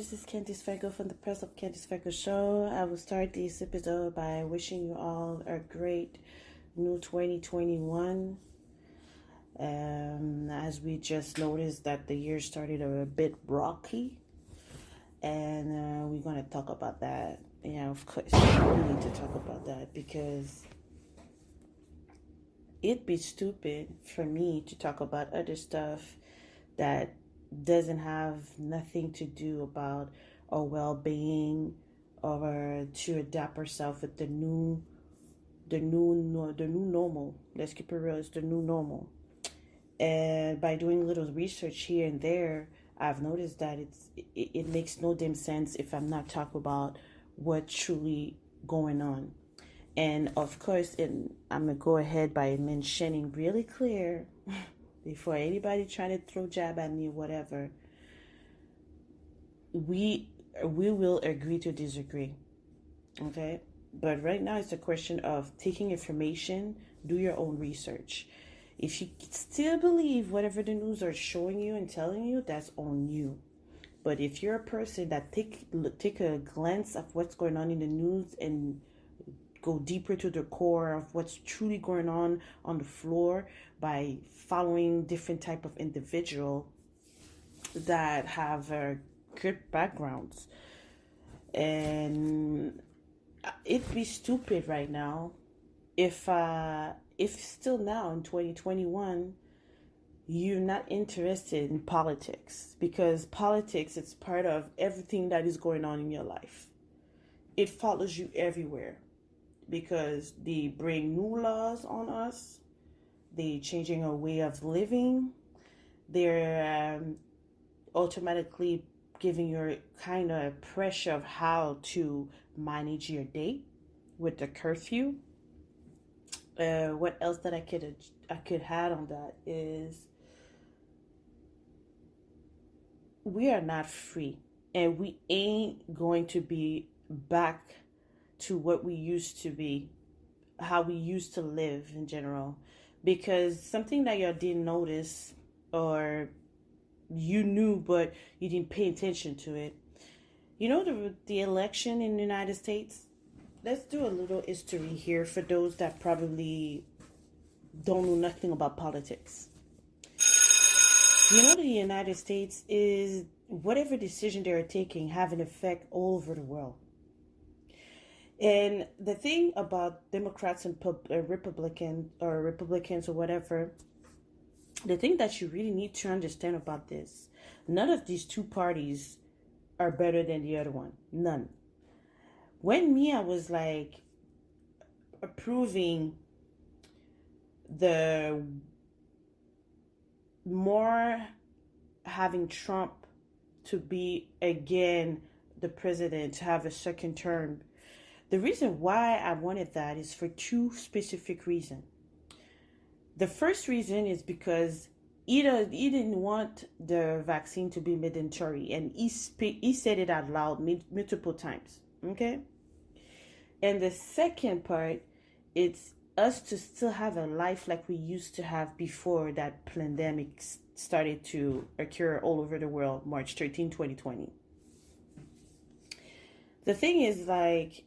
this is Candice Fago from the Press of Candice Fago Show. I will start this episode by wishing you all a great new 2021. As we just noticed that the year started a bit rocky, and we're going to talk about that. Yeah, of course, we need to talk about that because it'd be stupid for me to talk about other stuff that doesn't have nothing to do about our well-being or to adapt ourselves with the new normal. Let's keep it real. It's the new normal. And by doing a little research here and there, I've noticed that it makes no damn sense if I'm not talking about what's truly going on. And of course, I'm gonna go ahead by mentioning really clear before anybody trying to throw jab at me or whatever. We will agree to disagree, okay? But right now it's a question of taking information, do your own research. If you still believe whatever the news are showing you and telling you, that's on you. But if you're a person that take a glance of what's going on in the news and go deeper to the core of what's truly going on the floor by following different type of individual that have good backgrounds. And it'd be stupid right now if still now in 2021 you're not interested in politics, because politics is part of everything that is going on in your life. It follows you everywhere because they bring new laws on us. They changing our way of living. They're automatically giving you kind of pressure of how to manage your day with the curfew. What else that I could add on that is we are not free, and we ain't going to be back to what we used to be, how we used to live in general. Because something that you didn't notice, or you knew but you didn't pay attention to it. You know, the election in the United States? Let's do a little history here for those that probably don't know nothing about politics. You know, the United States is whatever decision they're taking have an effect all over the world. And the thing about Democrats and Republicans or whatever, the thing that you really need to understand about this, none of these two parties are better than the other one. None. When Mia was like approving the more having Trump to be again the president, to have a second term, the reason why I wanted that is for two specific reasons. The first reason is because he didn't want the vaccine to be mandatory, and he said it out loud multiple times. Okay? And the second part, it's us to still have a life like we used to have before that pandemic started to occur all over the world, March 13, 2020. The thing is, like,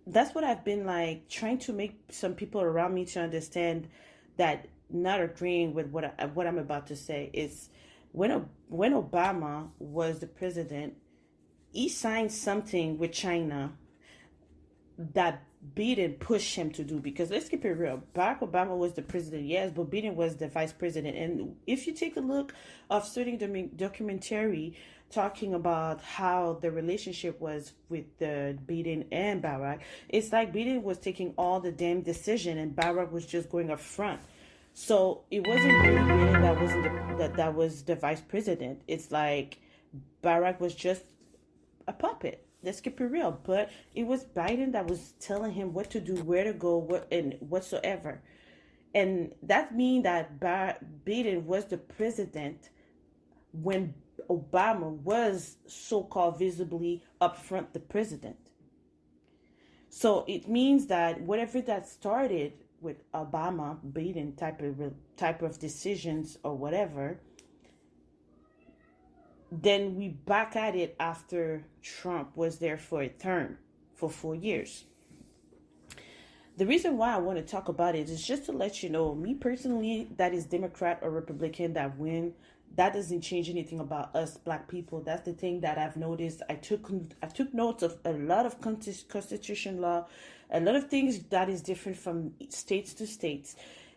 that's what I've been like trying to make some people around me to understand, that not agreeing with what I'm about to say is when Obama was the president, he signed something with China that Biden pushed him to do. Because let's keep it real, Barack Obama was the president, yes, but Biden was the vice president. And if you take a look of certain documentary talking about how the relationship was with the Biden and Barack, it's like Biden was taking all the damn decision and Barack was just going up front. So it wasn't really Biden that was the vice president. It's like Barack was just a puppet. Let's keep it real. But it was Biden that was telling him what to do, where to go, what and whatsoever. And that means that Biden was the president when Obama was so-called visibly upfront the president. So it means that whatever that started with Obama, Biden type of decisions or whatever, then we back at it after Trump was there for a term for 4 years. The reason why I want to talk about it is just to let you know, me personally, that is Democrat or Republican that win, that doesn't change anything about us black people. That's the thing that I've noticed. I took notes of a lot of constitution law, a lot of things that is different from states to states,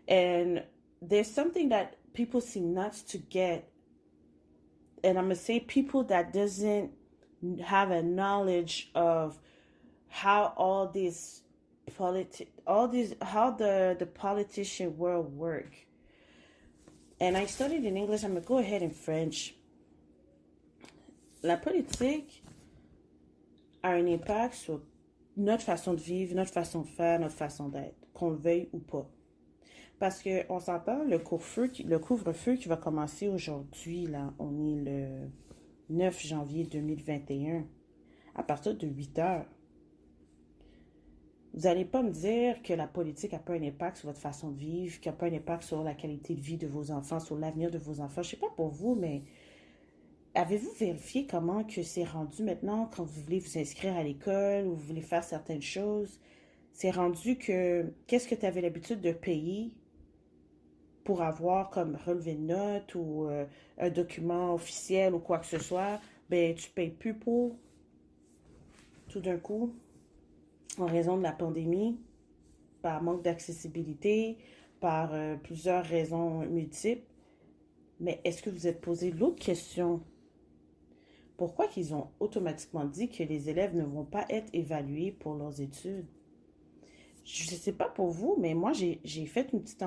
and there's something that people seem not to get, and I'm gonna say people that doesn't have a knowledge of how how the politician world work. And I studied in English. I'm gonna go ahead in French. La politique a un impact sur notre façon de vivre, notre façon de faire, notre façon d'être, qu'on le veuille ou pas. Parce que on s'entend, le couvre-feu qui va commencer aujourd'hui, là, on est le 9 janvier 2021, à partir de 8 heures. Vous n'allez pas me dire que la politique n'a pas un impact sur votre façon de vivre, qu'il n'y a pas un impact sur la qualité de vie de vos enfants, sur l'avenir de vos enfants. Je ne sais pas pour vous, mais avez-vous vérifié comment que c'est rendu maintenant quand vous voulez vous inscrire à l'école ou vous voulez faire certaines choses? C'est rendu que qu'est-ce que tu avais l'habitude de payer pour avoir comme relevé de notes ou un document officiel ou quoi que ce soit, ben tu payes plus pour tout d'un coup en raison de la pandémie, par manque d'accessibilité, par plusieurs raisons multiples. Mais est-ce que vous êtes posé l'autre question? Pourquoi qu'ils ont automatiquement dit que les élèves ne vont pas être évalués pour leurs études? Je ne sais pas pour vous, mais moi, j'ai fait une petite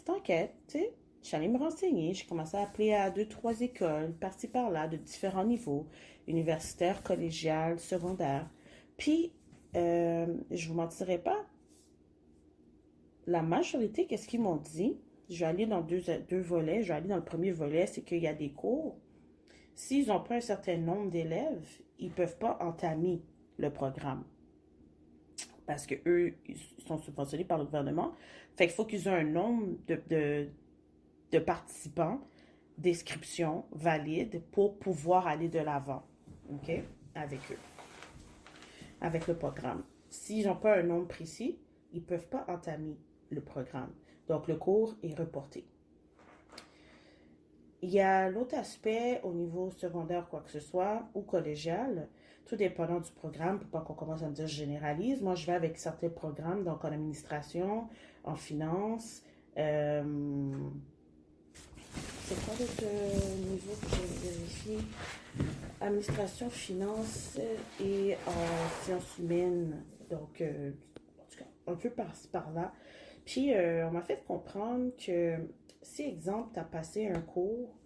enquête, tu sais. Je suis allée me renseigner, j'ai commencé à appeler à 2, 3 écoles, par-ci par-là, de différents niveaux, universitaires, collégiales, secondaires. Puis, je vous mentirai pas, la majorité, qu'est-ce qu'ils m'ont dit? Je vais aller dans deux volets. Je vais aller dans le premier volet, c'est qu'il y a des cours. S'ils n'ont pas un certain nombre d'élèves, ils ne peuvent pas entamer le programme. Parce qu'eux, ils sont subventionnés par le gouvernement. Fait qu'il faut qu'ils aient un nombre de participants, d'inscriptions valides pour pouvoir aller de l'avant. OK? Avec eux. Avec le programme. S'ils n'ont pas un nombre précis, ils ne peuvent pas entamer le programme. Donc, le cours est reporté. Il y a l'autre aspect au niveau secondaire, quoi que ce soit, ou collégial, tout dépendant du programme, pour pas qu'on commence à me dire je généralise. Moi, je vais avec certains programmes, donc en administration, en finance. C'est quoi l'autre niveau que j'ai vérifié? Administration, finance et en sciences humaines. Donc, en tout cas, un peu par-là. Puis, on m'a fait comprendre que si, exemple, tu as passé un cours,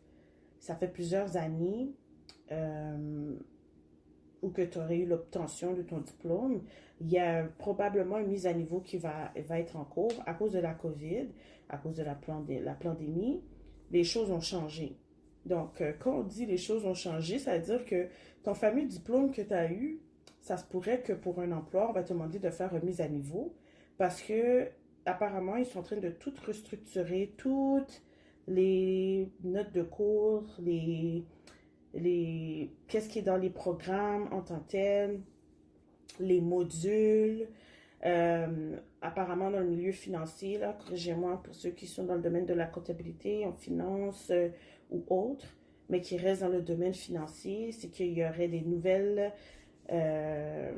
ça fait plusieurs années, ou que tu aurais eu l'obtention de ton diplôme, il y a probablement une mise à niveau qui va être en cours à cause de la COVID, à cause de la pandémie. Les choses ont changé. Donc, quand on dit les choses ont changé, ça veut dire que ton fameux diplôme que tu as eu, ça se pourrait que pour un emploi, on va te demander de faire une mise à niveau parce que apparemment, ils sont en train de tout restructurer, toutes les notes de cours, qu'est-ce qui est dans les programmes en tant que tel, les modules. Apparemment, dans le milieu financier, là, corrigez-moi pour ceux qui sont dans le domaine de la comptabilité, en finance ou autre, mais qui restent dans le domaine financier, c'est qu'il y aurait des nouvelles, en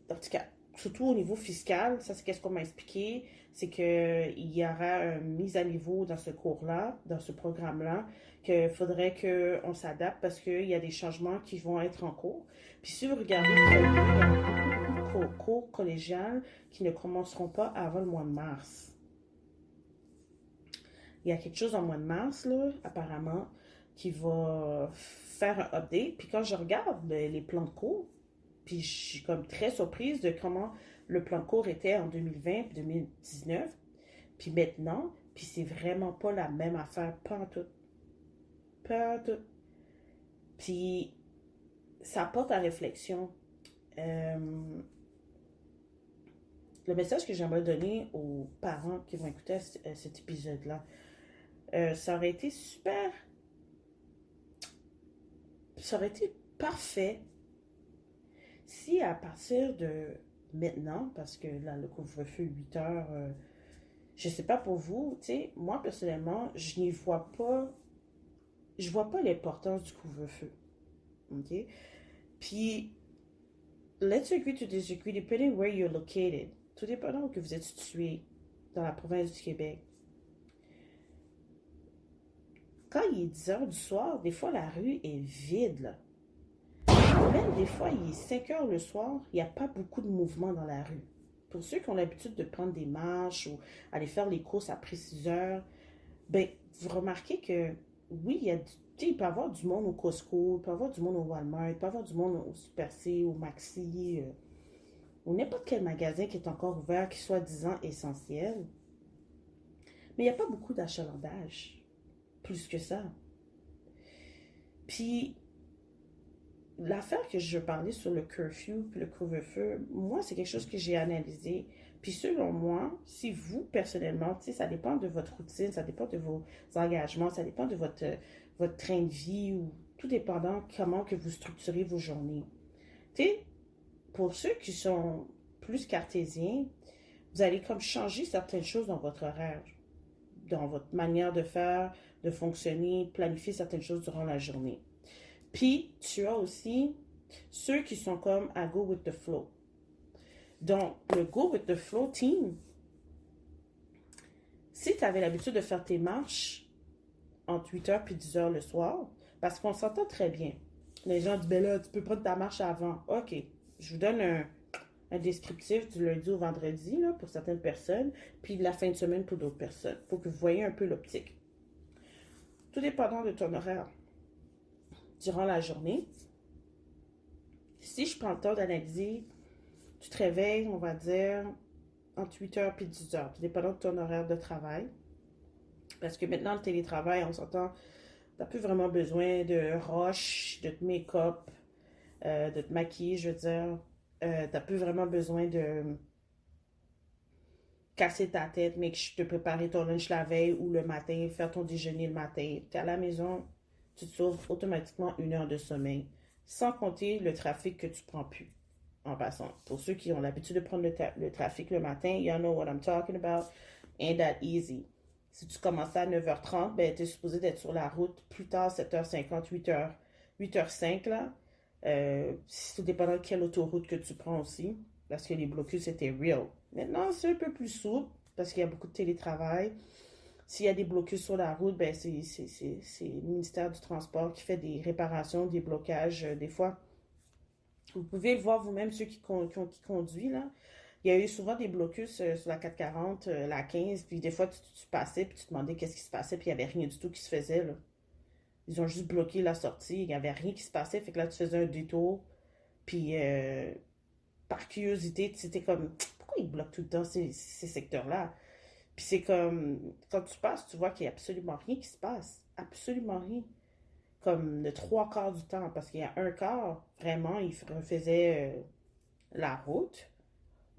tout cas, surtout au niveau fiscal, ça c'est qu'est-ce qu'on m'a expliqué, c'est qu'il y aura une mise à niveau dans ce cours-là, dans ce programme-là, qu'il faudrait qu'on s'adapte parce qu'il y a des changements qui vont être en cours. Puis si vous regardez le premier, il y a beaucoup de cours collégiales qui ne commenceront pas avant le mois de mars. Il y a quelque chose en mois de mars, là, apparemment, qui va faire un update. Puis quand je regarde les plans de cours, puis je suis comme très surprise de comment le plan de cours était en 2020 2019. Puis maintenant, puis c'est vraiment pas la même affaire, pas en tout. Pas en tout. Puis ça porte à réflexion. Le message que j'aimerais donner aux parents qui vont écouter cet épisode-là, ça aurait été super ça aurait été parfait si à partir de maintenant, parce que là, le couvre-feu 8 heures, je sais pas pour vous, tu sais, moi personnellement, je vois pas l'importance du couvre-feu, ok? Puis, let's agree to disagree, depending where you're located, tout dépendant où que vous êtes situé dans la province du Québec. Quand il est 10 heures du soir, des fois la rue est vide, là. Même des fois, il est 5 heures le soir, il n'y a pas beaucoup de mouvement dans la rue. Pour ceux qui ont l'habitude de prendre des marches ou aller faire les courses après 6 heures, ben, vous remarquez que oui, il peut y avoir du monde au Costco, il peut y avoir du monde au Walmart, il peut y avoir du monde au Super C, au Maxi, ou n'importe quel magasin qui est encore ouvert, qui soit disant essentiel. Mais il n'y a pas beaucoup d'achalandage, plus que ça. Puis, l'affaire que je parlais sur le curfew puis le couvre-feu, moi, c'est quelque chose que j'ai analysé. Puis selon moi, si vous, personnellement, tu sais, ça dépend de votre routine, ça dépend de vos engagements, ça dépend de votre train de vie ou tout dépendant comment que vous structurez vos journées. Tu sais, pour ceux qui sont plus cartésiens, vous allez comme changer certaines choses dans votre horaire, dans votre manière de faire, de fonctionner, planifier certaines choses durant la journée. Puis, tu as aussi ceux qui sont comme à go with the flow. Donc, le go with the flow team, si tu avais l'habitude de faire tes marches entre 8 heures et 10 heures le soir, parce qu'on s'entend très bien. Les gens disent, ben là, tu peux prendre ta marche avant. OK, je vous donne un descriptif du lundi au vendredi là, pour certaines personnes, puis de la fin de semaine pour d'autres personnes. Il faut que vous voyez un peu l'optique. Tout dépendant de ton horaire durant la journée, si je prends le temps d'analyser, tu te réveilles, on va dire, entre 8 heures et 10 heures, tout dépendant de ton horaire de travail. Parce que maintenant, le télétravail, on s'entend, t'as plus vraiment besoin de rush, de te make-up, de te maquiller, je veux dire. T'as plus vraiment besoin de casser ta tête, mais que je te préparer ton lunch la veille ou le matin, faire ton déjeuner le matin. T'es à la maison, tu te sauves automatiquement 1 heure de sommeil, sans compter le trafic que tu prends plus. En passant, pour ceux qui ont l'habitude de prendre le trafic le matin, you know what I'm talking about, ain't that easy. Si tu commences à 9h30, ben, tu es supposé d'être sur la route plus tard, 7h50, 8h, 8h05, là. Tout dépendant de quelle autoroute que tu prends aussi, parce que les blocus étaient real. Maintenant, c'est un peu plus souple, parce qu'il y a beaucoup de télétravail. S'il y a des blocus sur la route, ben, c'est le ministère du Transport qui fait des réparations, des blocages, des fois. Vous pouvez le voir vous-même, ceux qui conduisent, là. Il y a eu souvent des blocus sur la 440, la 15, puis des fois, tu passais, puis tu te demandais qu'est-ce qui se passait, puis il n'y avait rien du tout qui se faisait, là. Ils ont juste bloqué la sortie, il n'y avait rien qui se passait, fait que là, tu faisais un détour, puis par curiosité, tu étais comme, pourquoi ils bloquent tout le temps ces secteurs-là? Puis c'est comme, quand tu passes, tu vois qu'il n'y a absolument rien qui se passe, absolument rien. Comme le trois quarts du temps, parce qu'il y a un quart, vraiment, ils refaisaient la route,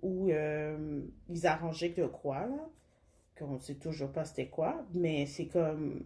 ou ils arrangeaient de quoi, là, qu'on ne sait toujours pas c'était quoi, mais c'est comme,